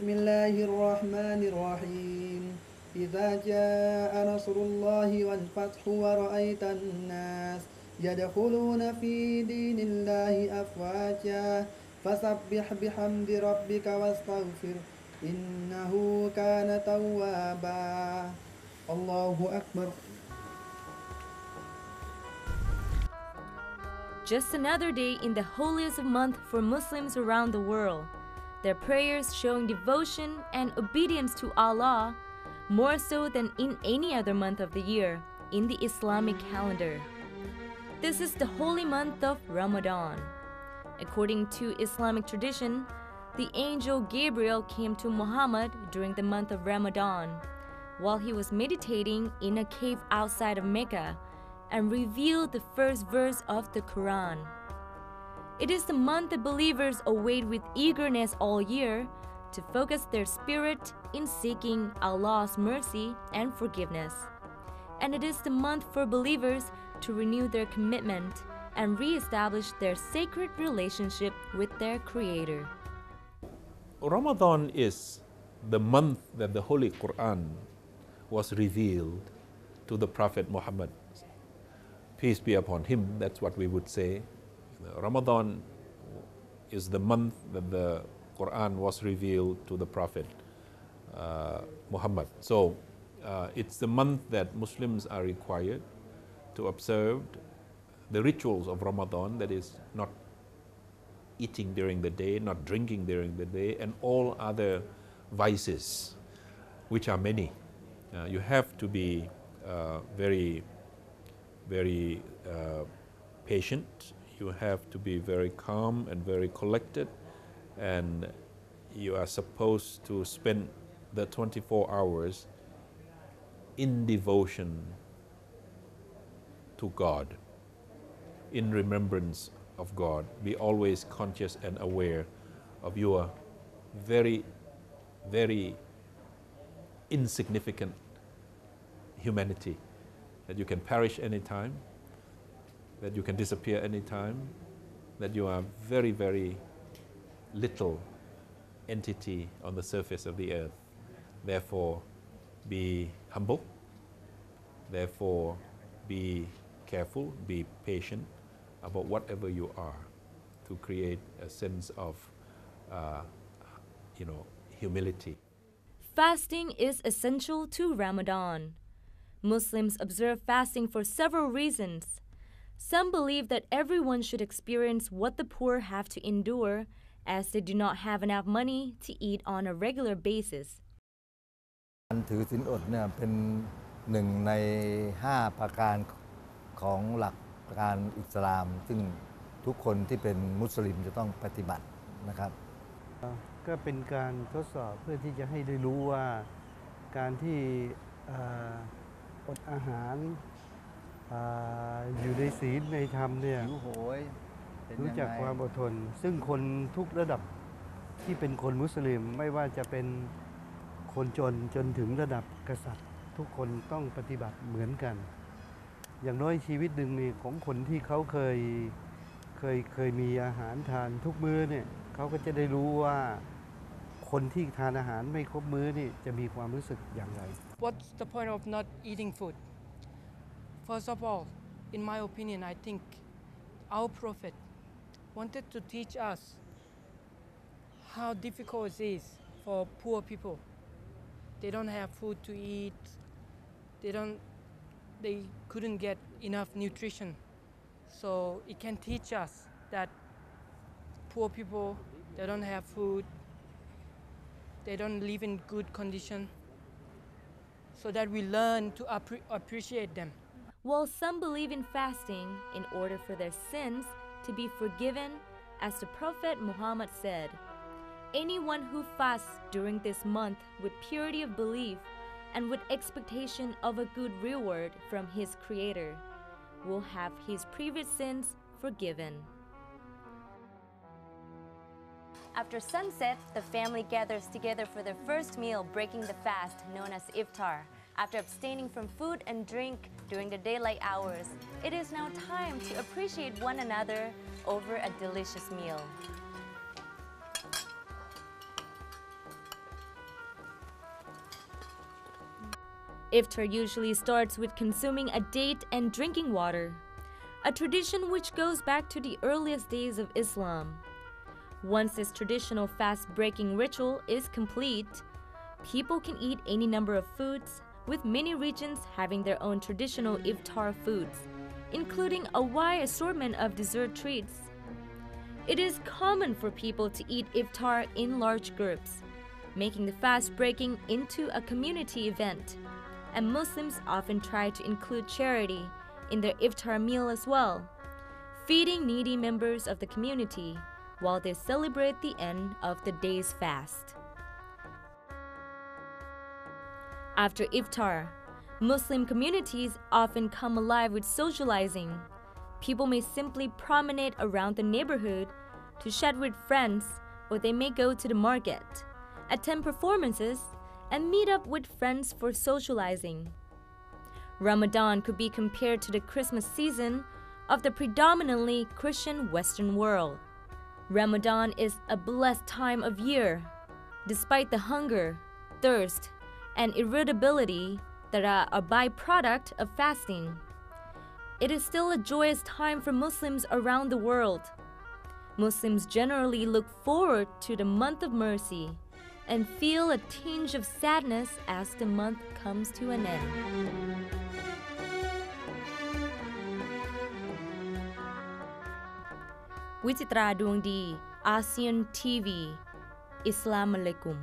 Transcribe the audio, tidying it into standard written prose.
بسم الله الرحمن الرحيم إذا جاء نصر الله والفتح ورأيت الناس يدخلون في دين الله أفواجا فسبح بحمد ربك واستغفر إنه كان توابا الله أكبر. Just another day in the holiest month for Muslims around the world. Their prayers showing devotion and obedience to Allah more so than in any other month of the year in the Islamic calendar. This is the holy month of Ramadan. According to Islamic tradition, the angel Gabriel came to Muhammad during the month of Ramadan while he was meditating in a cave outside of Mecca and revealed the first verse of the Quran. It is the month that believers await with eagerness all year to focus their spirit in seeking Allah's mercy and forgiveness. And it is the month for believers to renew their commitment and re-establish their sacred relationship with their Creator. Ramadan is the month that the Holy Quran was revealed to the Prophet Muhammad. Peace be upon him, that's what we would say. Ramadan is the month that the Quran was revealed to the Prophet Muhammad. So it's the month that Muslims are required to observe the rituals of Ramadan, that is not eating during the day, not drinking during the day, and all other vices, which are many. You have to be very patient. You have to be very calm and very collected, and you are supposed to spend the 24 hours in devotion to God, in remembrance of God. Be always conscious and aware of your very, very insignificant humanity, that you can perish anytime, that you can disappear anytime, that you are very, very little entity on the surface of the earth. Therefore, be humble. Therefore, be careful, be patient about whatever you are, to create a sense of, humility. Fasting is essential to Ramadan. Muslims observe fasting for several reasons. Some believe that everyone should experience what the poor have to endure, as they do not have enough money to eat on a regular basis. การถือศีลอดเนี่ยเป็นหนึ่งใน5ประการของหลักการอิสลามซึ่งทุกคนที่เป็นมุสลิมจะต้องปฏิบัตินะครับก็เป็นการทดสอบเพื่อที่จะให้ได้รู้ว่าการที่อดอาหารอยู่ในศีลในธรรมเนี่ยรู้จักความอดทนซึ่งคนทุกระดับที่เป็นคนมุสลิมไม่ว่าจะเป็นคนจนถึงระดับกษัตริย์ทุกคนต้องปฏิบัติเหมือนกันอย่างน้อยชีวิตหนึ่งนี่ของคนที่เขาเคยมีอาหารทานทุกมื้อเนี่ยเขาก็จะได้รู้ว่าคนที่ทานอาหารไม่ครบมื้อนี่จะมีความรู้สึกอย่างไร What's the point of not eating food? First of all, in my opinion, I think our Prophet wanted to teach us how difficult it is for poor people. They don't have food to eat. They couldn't get enough nutrition. So it can teach us that poor people, they don't have food. They don't live in good condition. So that we learn to appreciate them. While some believe in fasting in order for their sins to be forgiven, as the Prophet Muhammad said, anyone who fasts during this month with purity of belief and with expectation of a good reward from his Creator will have his previous sins forgiven. After sunset, the family gathers together for their first meal, breaking the fast known as iftar. After abstaining from food and drink during the daylight hours, it is now time to appreciate one another over a delicious meal. Iftar usually starts with consuming a date and drinking water, a tradition which goes back to the earliest days of Islam. Once this traditional fast-breaking ritual is complete, people can eat any number of foods, with many regions having their own traditional iftar foods, including a wide assortment of dessert treats. It is common for people to eat iftar in large groups, making the fast breaking into a community event, and Muslims often try to include charity in their iftar meal as well, feeding needy members of the community while they celebrate the end of the day's fast. After iftar, Muslim communities often come alive with socializing. People may simply promenade around the neighborhood to chat with friends, or they may go to the market, attend performances, and meet up with friends for socializing. Ramadan could be compared to the Christmas season of the predominantly Christian Western world. Ramadan is a blessed time of year. Despite the hunger, thirst, and irritability that are a byproduct of fasting, it is still a joyous time for Muslims around the world. Muslims generally look forward to the month of mercy and feel a tinge of sadness as the month comes to an end. Wichitra Dwang Di, ASEAN TV. Assalamu alaikum.